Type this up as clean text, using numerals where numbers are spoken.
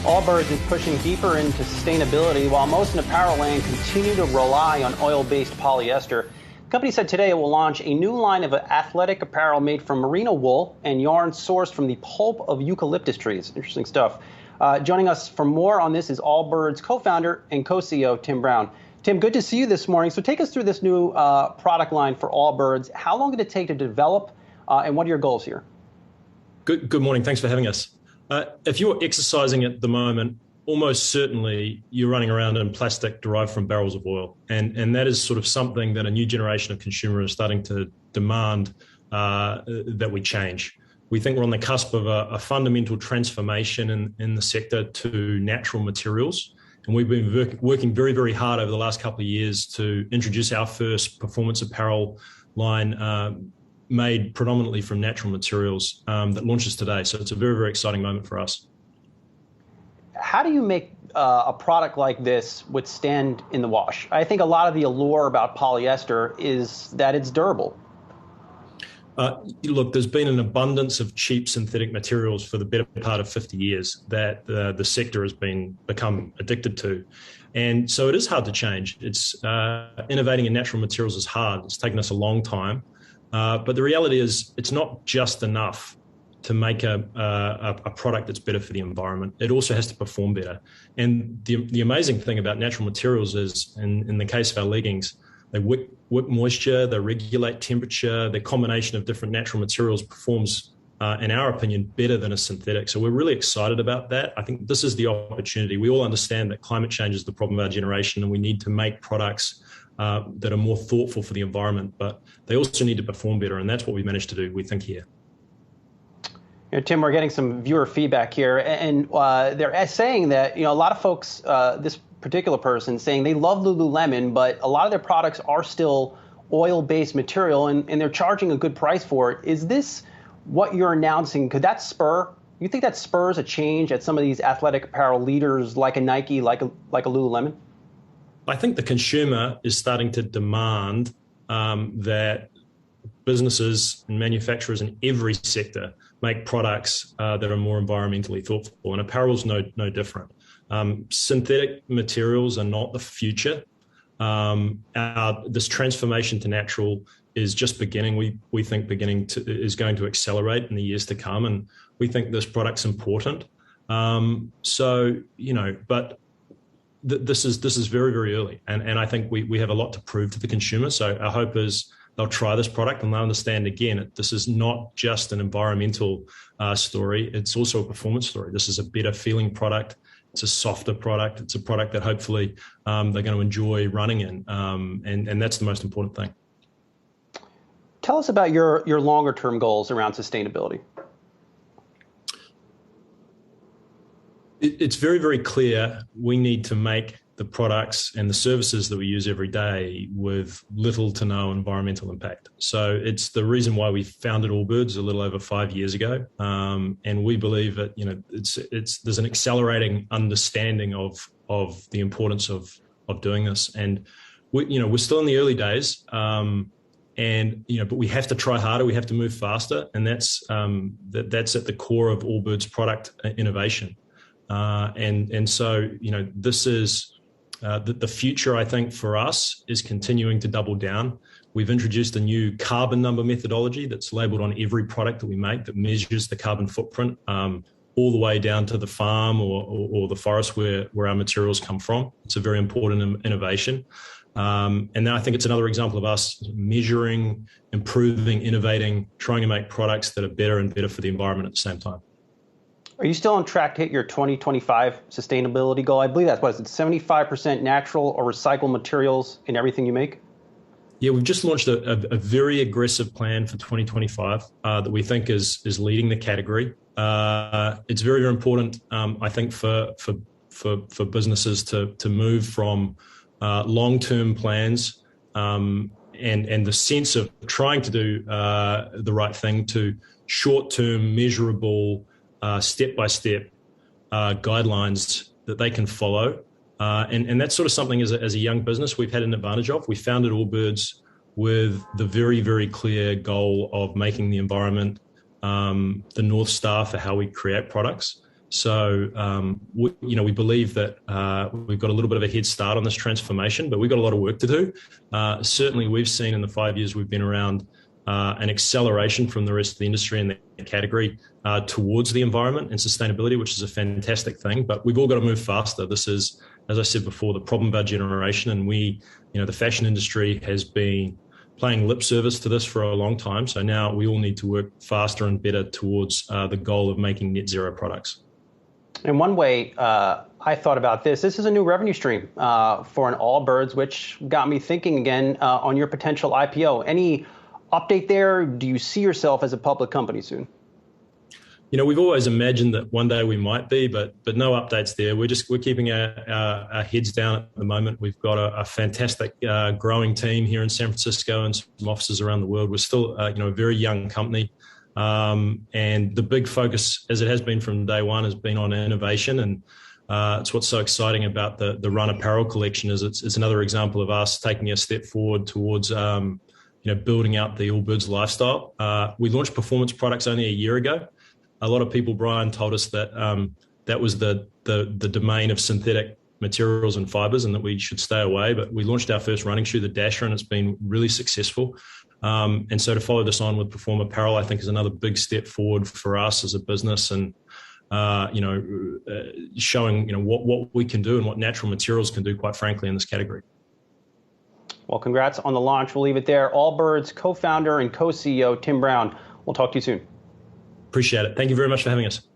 Allbirds is pushing deeper into sustainability while most in apparel land continue to rely on oil-based polyester. The company said today it will launch a new line of athletic apparel made from merino wool and yarn sourced from the pulp of eucalyptus trees. Interesting stuff. Joining us for more on this is Allbirds Co-Founder and Co-CEO Tim Brown. Tim, good to see you this morning. So take us through this new product line for Allbirds. How long did it take to develop, and what are your goals here? Good morning. Thanks for having us. If you're exercising at the moment, almost certainly you're running around in plastic derived from barrels of oil. And that is sort of something that a new generation of consumers are starting to demand that we change. We think we're on the cusp of a fundamental transformation in the sector to natural materials. And we've been working very, very hard over the last couple of years to introduce our first performance apparel line made predominantly from natural materials that launches today. So it's a very, very exciting moment for us. How do you make a product like this withstand in the wash? I think a lot of the allure about polyester is that it's durable. Look, there's been an abundance of cheap synthetic materials for the better part of 50 years that the sector has become addicted to. And so it is hard to change. It's innovating in natural materials is hard. It's taken us a long time. But the reality is it's not just enough to make a product that's better for the environment. It also has to perform better. And the amazing thing about natural materials is, in the case of our leggings, they whip moisture, they regulate temperature. The combination of different natural materials performs, in our opinion, better than a synthetic. So we're really excited about that. I think this is the opportunity. We all understand that climate change is the problem of our generation, and we need to make products that are more thoughtful for the environment, but they also need to perform better, and that's what we managed to do, we think, here. Tim, we're getting some viewer feedback here, and they're saying that a lot of folks, this particular person saying they love Lululemon, but a lot of their products are still oil-based material, and they're charging a good price for it. Is this what you're announcing? Could that you think that spurs a change at some of these athletic apparel leaders like a Nike, like a Lululemon? I think the consumer is starting to demand that businesses and manufacturers in every sector make products that are more environmentally thoughtful, and apparel is no different. Synthetic materials are not the future. This transformation to natural is just beginning. We think is going to accelerate in the years to come, and we think this product's important. But this is very, very early, and I think we have a lot to prove to the consumer. So our hope is they'll try this product and they'll understand, again, this is not just an environmental story. It's also a performance story. This is a better feeling product. It's a softer product. It's a product that hopefully they're going to enjoy running in, and that's the most important thing. Tell us about your longer term goals around sustainability. It's very, very clear we need to make the products and the services that we use every day with little to no environmental impact. So it's the reason why we founded Allbirds a little over 5 years ago, and we believe that there's an accelerating understanding of the importance of doing this. And we're still in the early days, but we have to try harder. We have to move faster, and that's at the core of Allbirds product innovation. So this is the future. I think for us is continuing to double down. We've introduced a new carbon number methodology that's labeled on every product that we make that measures the carbon footprint all the way down to the farm or the forest where our materials come from. It's a very important innovation. And then I think it's another example of us measuring, improving, innovating, trying to make products that are better and better for the environment at the same time. Are you still on track to hit your 2025 sustainability goal? I believe that's 75% natural or recycled materials in everything you make? Yeah, we've just launched a very aggressive plan for 2025 that we think is leading the category. It's very, very important, I think, for businesses to move from long-term plans and the sense of trying to do the right thing to short-term, measurable, step-by-step guidelines that they can follow. And that's sort of something as a young business we've had an advantage of. We founded Allbirds with the very, very clear goal of making the environment the North Star for how we create products. So, we believe that we've got a little bit of a head start on this transformation, but we've got a lot of work to do. Certainly, we've seen in the 5 years we've been around an acceleration from the rest of the industry in the category towards the environment and sustainability, which is a fantastic thing. But we've all got to move faster. This is, as I said before, the problem of our generation, and the fashion industry has been playing lip service to this for a long time. So now we all need to work faster and better towards the goal of making net zero products. And one way I thought about this is a new revenue stream for an Allbirds, which got me thinking again on your potential IPO. Any update there? Do you see yourself as a public company soon? We've always imagined that one day we might be, but no updates there. We're keeping our heads down at the moment. We've got a fantastic growing team here in San Francisco and some offices around the world. We're still a very young company, and the big focus, as it has been from day one, has been on innovation. And it's what's so exciting about the Run apparel collection is it's another example of us taking a step forward towards building out the Allbirds lifestyle. We launched performance products only a year ago. A lot of people, Brian, told us that that was the domain of synthetic materials and fibers and that we should stay away. But we launched our first running shoe, the Dasher, and it's been really successful. And so to follow this on with Perform apparel, I think is another big step forward for us as a business, and showing what we can do and what natural materials can do, quite frankly, in this category. Well, congrats on the launch. We'll leave it there. Allbirds Co-Founder and Co-CEO Tim Brown. We'll talk to you soon. Appreciate it. Thank you very much for having us.